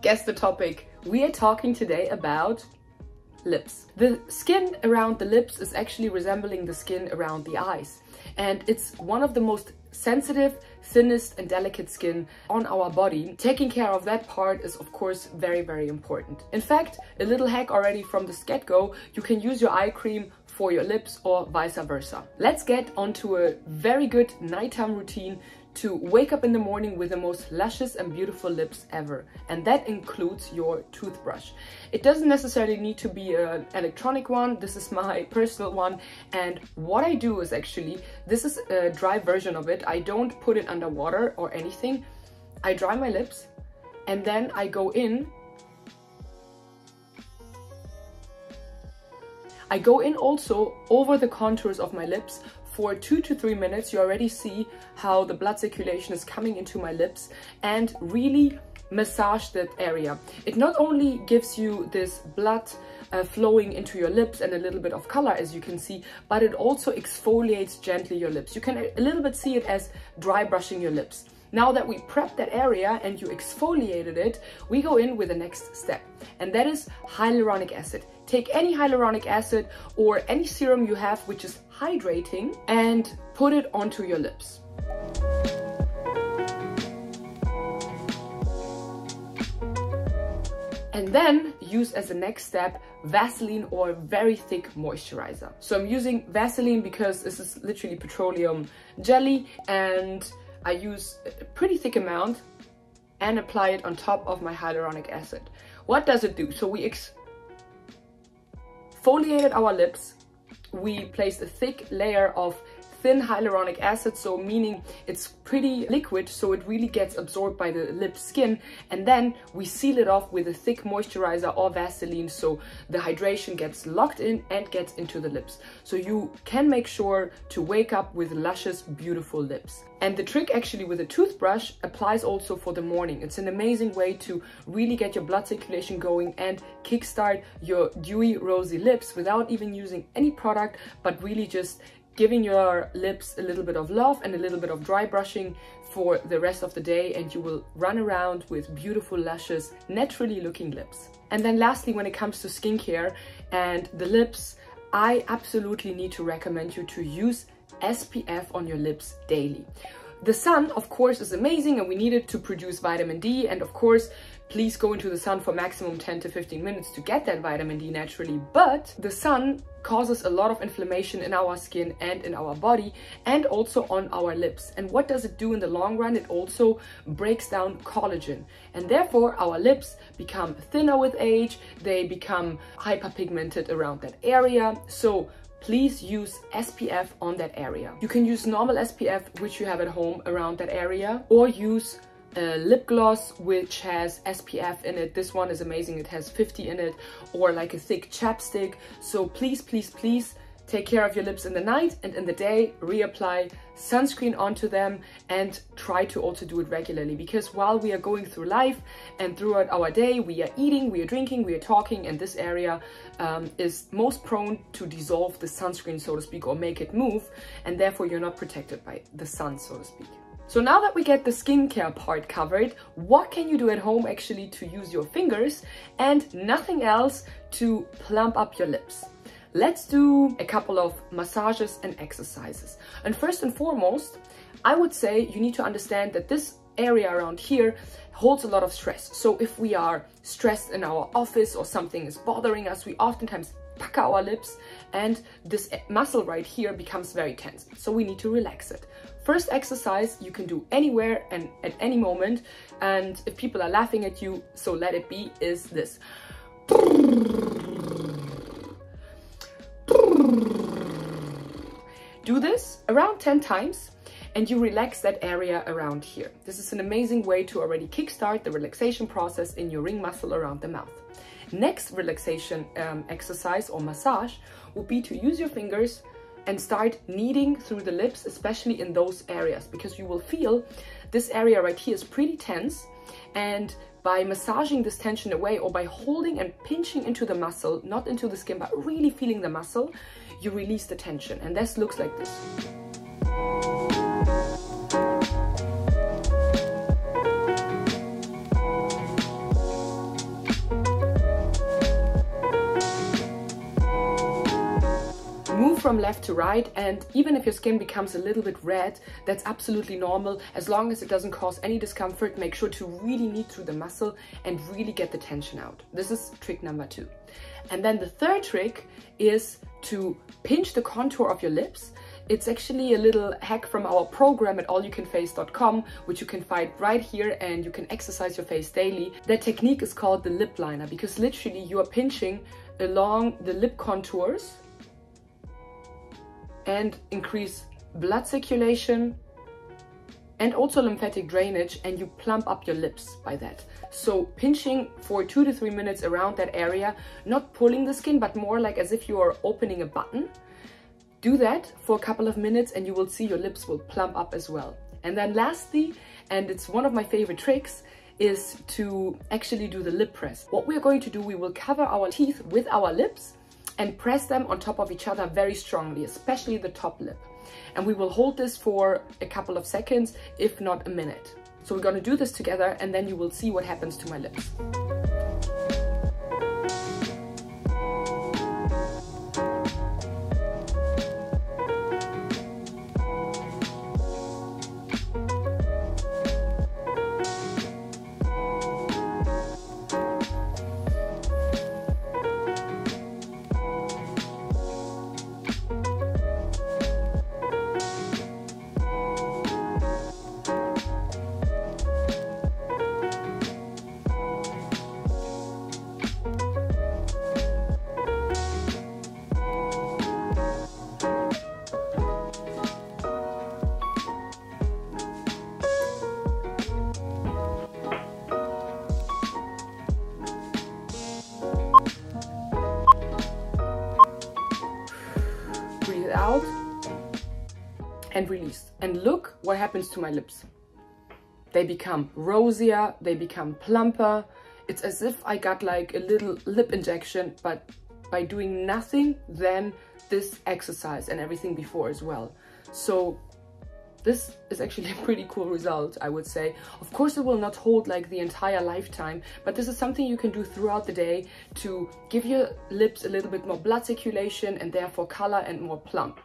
guess the topic. We are talking today about lips. The skin around the lips is actually resembling the skin around the eyes. And it's one of the most sensitive, thinnest and delicate skin on our body. Taking care of that part is of course very, very important. In fact, a little hack already from the get-go, you can use your eye cream for your lips or vice versa. Let's get onto a very good nighttime routine to wake up in the morning with the most luscious and beautiful lips ever. And that includes your toothbrush. It doesn't necessarily need to be an electronic one. This is my personal one. And what I do is actually, this is a dry version of it. I don't put it under water or anything. I dry my lips and then I go in. I go in also over the contours of my lips. For 2 to 3 minutes, you already see how the blood circulation is coming into my lips, and really massage that area. It not only gives you this blood flowing into your lips and a little bit of color, as you can see, but it also exfoliates gently your lips. You can a little bit see it as dry brushing your lips. Now that we prepped that area and you exfoliated it, we go in with the next step, and that is hyaluronic acid. Take any hyaluronic acid or any serum you have which is hydrating and put it onto your lips. And then use as a next step Vaseline or very thick moisturizer. So I'm using Vaseline because this is literally petroleum jelly, and I use a pretty thick amount and apply it on top of my hyaluronic acid. What does it do? So we exfoliated our lips. We placed a thick layer of thin hyaluronic acid, so meaning it's pretty liquid, so it really gets absorbed by the lip skin, and then we seal it off with a thick moisturizer or Vaseline, so the hydration gets locked in and gets into the lips, so you can make sure to wake up with luscious, beautiful lips. And the trick actually with a toothbrush applies also for the morning. It's an amazing way to really get your blood circulation going and kickstart your dewy, rosy lips without even using any product, but really just giving your lips a little bit of love and a little bit of dry brushing for the rest of the day, and you will run around with beautiful, luscious, naturally looking lips. And then lastly, when it comes to skincare and the lips, I absolutely need to recommend you to use SPF on your lips daily. The sun, of course, is amazing and we need it to produce vitamin D, and of course, please go into the sun for maximum 10 to 15 minutes to get that vitamin D naturally. But the sun causes a lot of inflammation in our skin and in our body, and also on our lips. And what does it do in the long run? It also breaks down collagen, and therefore our lips become thinner with age. They become hyperpigmented around that area. So please use SPF on that area. You can use normal SPF which you have at home around that area, or use a lip gloss which has SPF in it. This one is amazing, it has 50 in it, or like a thick chapstick. So please, please, please take care of your lips in the night, and in the day reapply sunscreen onto them, and try to also do it regularly, because while we are going through life and throughout our day, we are eating, we are drinking, we are talking, and this area is most prone to dissolve the sunscreen, so to speak, or make it move, and therefore you're not protected by the sun, so to speak. So now that we get the skincare part covered, what can you do at home actually to use your fingers and nothing else to plump up your lips? Let's do a couple of massages and exercises. And first and foremost, I would say you need to understand that this area around here holds a lot of stress. So if we are stressed in our office or something is bothering us, we oftentimes pucker our lips, and this muscle right here becomes very tense. So we need to relax it. First exercise you can do anywhere and at any moment, and if people are laughing at you, so let it be, is this. Do this around 10 times and you relax that area around here. This is an amazing way to already kickstart the relaxation process in your ring muscle around the mouth. Next relaxation exercise or massage would be to use your fingers and start kneading through the lips, especially in those areas, because you will feel this area right here is pretty tense, and by massaging this tension away, or by holding and pinching into the muscle, not into the skin, but really feeling the muscle, you release the tension, and this looks like this. left to right, and even if your skin becomes a little bit red, that's absolutely normal. As long as it doesn't cause any discomfort, make sure to really knead through the muscle and really get the tension out. This is trick number 2. And then the third trick is to pinch the contour of your lips. It's actually a little hack from our program at allyoucanface.com, which you can find right here, and you can exercise your face daily. That technique is called the lip liner, because literally you are pinching along the lip contours and increase blood circulation and also lymphatic drainage, and you plump up your lips by that. So pinching for 2 to 3 minutes around that area, not pulling the skin, but more like as if you are opening a button. Do that for a couple of minutes and you will see your lips will plump up as well. And then lastly, and it's one of my favorite tricks, is to actually do the lip press. What we are going to do, we will cover our teeth with our lips and press them on top of each other very strongly, especially the top lip. And we will hold this for a couple of seconds, if not a minute. So we're going to do this together, and then you will see what happens to my lips. Out and release, and look what happens to my lips. They become rosier, they become plumper. It's as if I got like a little lip injection, but by doing nothing than this exercise and everything before as well. So this is actually a pretty cool result, I would say. Of course, it will not hold like the entire lifetime, but this is something you can do throughout the day to give your lips a little bit more blood circulation and therefore color and more plump.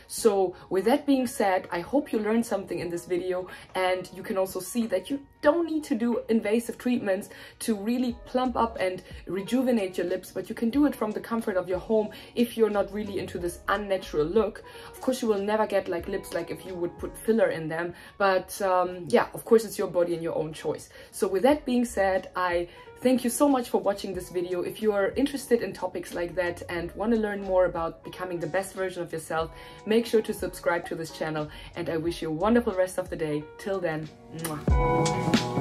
So with that being said, I hope you learned something in this video, and you can also see that you don't need to do invasive treatments to really plump up and rejuvenate your lips, but you can do it from the comfort of your home if you're not really into this unnatural look. Of course, you will never get like lips like if you would put filler in them, but yeah, of course it's your body and your own choice. So with that being said, I thank you so much for watching this video. If you are interested in topics like that and want to learn more about becoming the best version of yourself, make sure to subscribe to this channel, and I wish you a wonderful rest of the day. Till then, mwah.